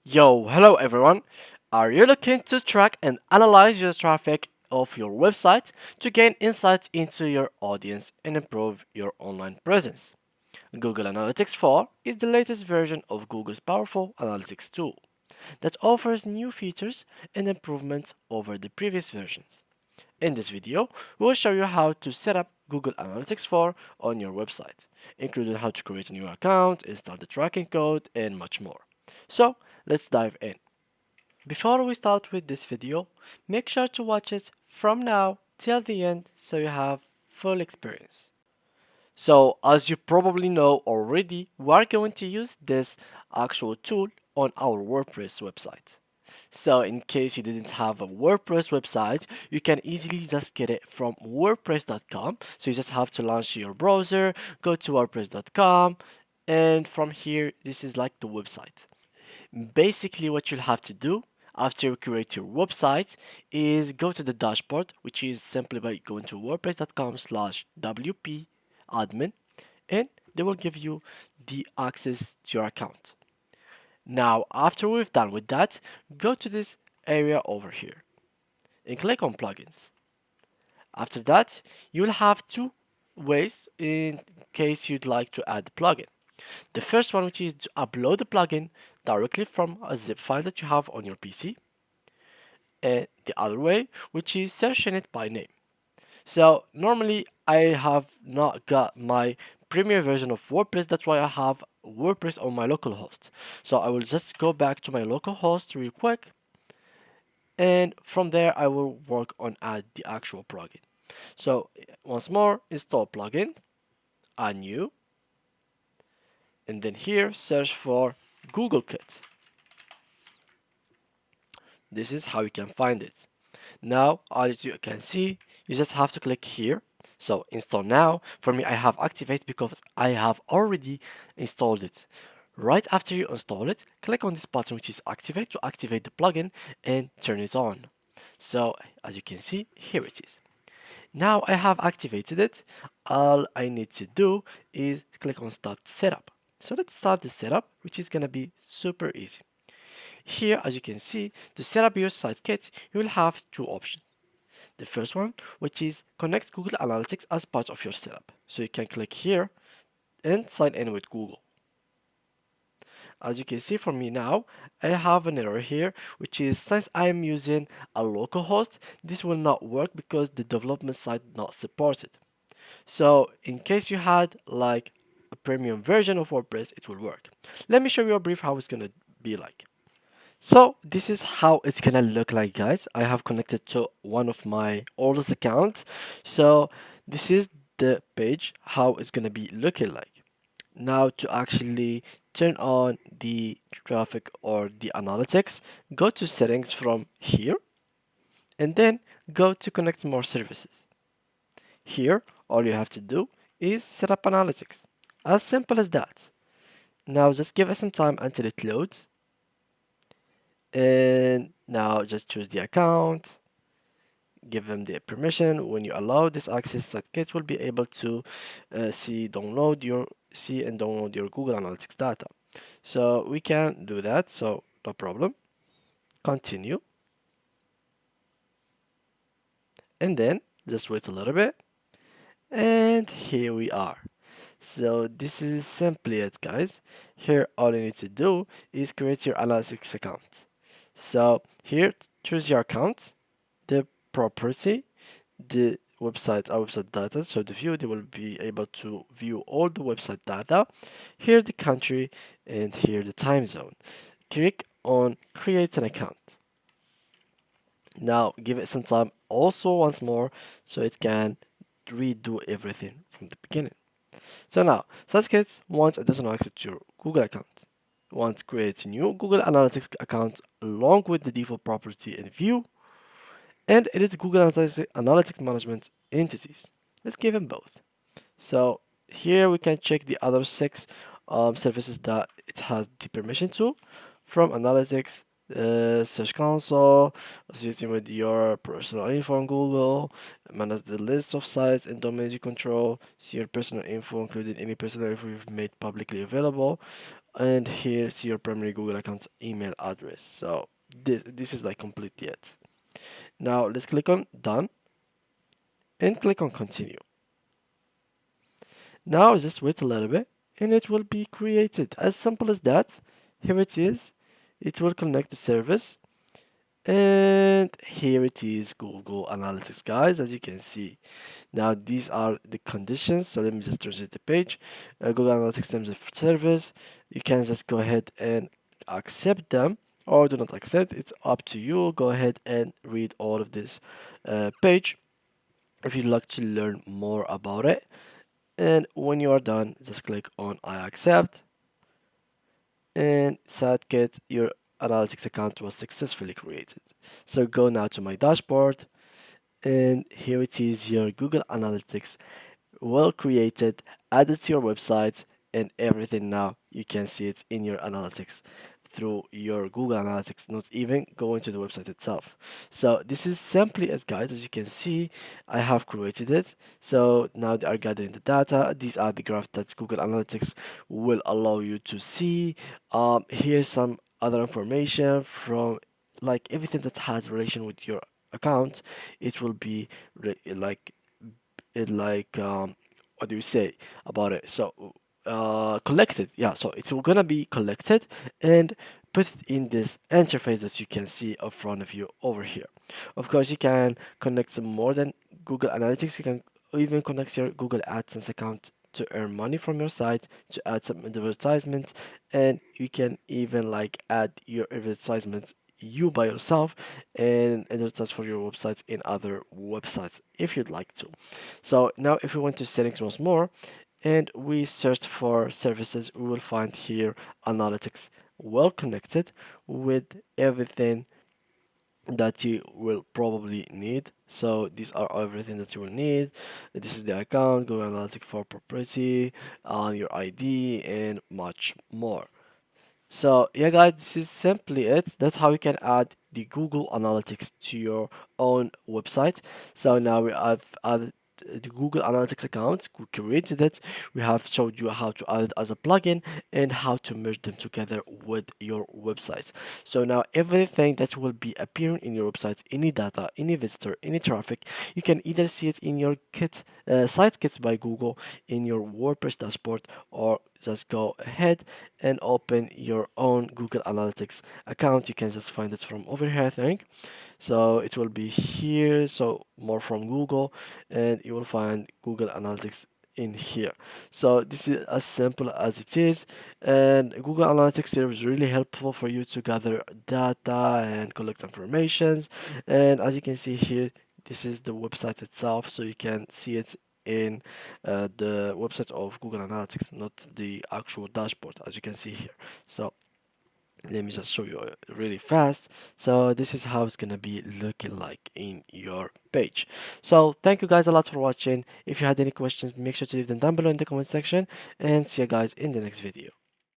Hello everyone. Are you looking to track and analyze your traffic of your website to gain insights into your audience and improve your online presence? Google Analytics 4 is the latest version of Google's powerful analytics tool that offers new features and improvements over the previous versions. In this video, we will show you how to set up Google Analytics 4 on your website, including how to create a new account, install the tracking code, and much more. So, let's dive in. Before we start with this video, make sure to watch it from now till the end so you have full experience. So as you probably know already, we are going to use this actual tool on our WordPress website. So in case you didn't have a WordPress website, you can easily just get it from wordpress.com. So you just have to launch your browser, go to wordpress.com, and from here, this is like the website. Basically, what you'll have to do after you create your website is go to the dashboard, which is simply by going to wordpress.com/wp admin, and they will give you the access to your account. Now, after we've done with that, go to this area over here and click on plugins. After that, you'll have two ways in case you'd like to add the plugin. The first one, which is to upload the plugin directly from a zip file that you have on your PC, and the other way, which is searching it by name. So normally I have not got my premier version of WordPress, that's why I have WordPress on my local host. So I will just go back to my local host real quick, and from there I will work on add the actual plugin. So once more, install plugin, add new, and then here search for Google Kit. This is how you can find it. Now, as you can see, you just have to click here. So install now. For me, I have activate because I have already installed it. Right after you install it, click on this button which is activate to activate the plugin and turn it on. So as you can see, here it is. Now I have activated it. All I need to do is click on start setup. So let's start the setup, which is gonna be super easy. Here, as you can see, to set up your site kit, you will have two options. The first one, which is connect Google Analytics as part of your setup. So you can click here and sign in with Google. As you can see for me now, I have an error here, which is since I am using a local host, this will not work because the development site not supports it. So in case you had like a premium version of WordPress, it will work. Let me show you a brief how it's gonna be like. So this is how it's gonna look like, guys. I have connected to one of my oldest accounts. So this is the page, how it's gonna be looking like. Now to actually turn on the traffic or the analytics, go to settings from here and then go to connect more services. Here, all you have to do is set up analytics. As simple as that. Now just give it some time until it loads. And now just choose the account, give them the permission. When you allow this access, SiteKit will be able to see and download your Google Analytics data. So we can do that, so no problem. Continue, and then just wait a little bit, and here we are. So this is simply it, guys. Here all you need to do is create your analytics account. So here, choose your account, the property, the website, our website data. So the view, they will be able to view all the website data. Here the country and here the time zone. Click on create an account. Now give it some time also once more so it can redo everything from the beginning. So now, SaaSkit wants additional access to your Google account. Want to create a new Google Analytics account along with the default property and view, and edit Google Analytics management entities. Let's give them both. So here we can check the other six services that it has the permission to from Analytics, Search Console, associated with your personal info on Google, manage the list of sites and domains you control, see your personal info, including any personal info you've made publicly available, and here's your primary Google account email address. So this is like completely it. Now let's click on done and click on continue. Now just wait a little bit and it will be created. As simple as that. Here it is. It will connect the service. And here it is, Google Analytics, guys, as you can see. Now these are the conditions. So let me just reset the page. Google Analytics terms of service. You can just go ahead and accept them or do not accept. It's up to you. Go ahead and read all of this page if you'd like to learn more about it. And when you are done, just click on I accept. And SATKit, your analytics account was successfully created. So go now to my dashboard, and here it is, your Google Analytics well created, added to your website, and everything. Now you can see it in your analytics through your Google Analytics, not even going to the website itself. So this is simply it, guys. As you can see, I have created it. So now they are gathering the data. These are the graphs that Google Analytics will allow you to see. Here's some other information from like everything that has relation with your account. It will be like what do you say about it? So collected, yeah, so it's gonna be collected and put it in this interface that you can see in front of you over here. Of course, you can connect some more than Google Analytics. You can even connect your Google AdSense account to earn money from your site, to add some advertisements, and you can even like add your advertisements you by yourself and advertise for your websites in other websites if you'd like to. So now if we went to settings once more and we search for services, we will find here analytics well connected with everything that you will probably need. So these are everything that you will need. This is the account, Google Analytics for property, your ID, and much more. So yeah, guys, this is simply it. That's how you can add the Google Analytics to your own website. So now we have added the Google Analytics account. We created it. We have showed you how to add it as a plugin and how to merge them together with your website. So now everything that will be appearing in your website, any data, any visitor, any traffic, you can either see it in your site kits by Google, in your WordPress dashboard, or just go ahead and open your own Google Analytics account. You can just find it from over here, I think. So it will be here. So more from Google, and you will find Google Analytics in here. So this is as simple as it is, and Google Analytics here is really helpful for you to gather data and collect informations. And as you can see here, this is the website itself, so you can see it in the website of Google Analytics, not the actual dashboard, as you can see here. So let me just show you really fast. So this is how it's gonna be looking like in your page. So thank you guys a lot for watching. If you had any questions, make sure to leave them down below in the comment section, and see you guys in the next video.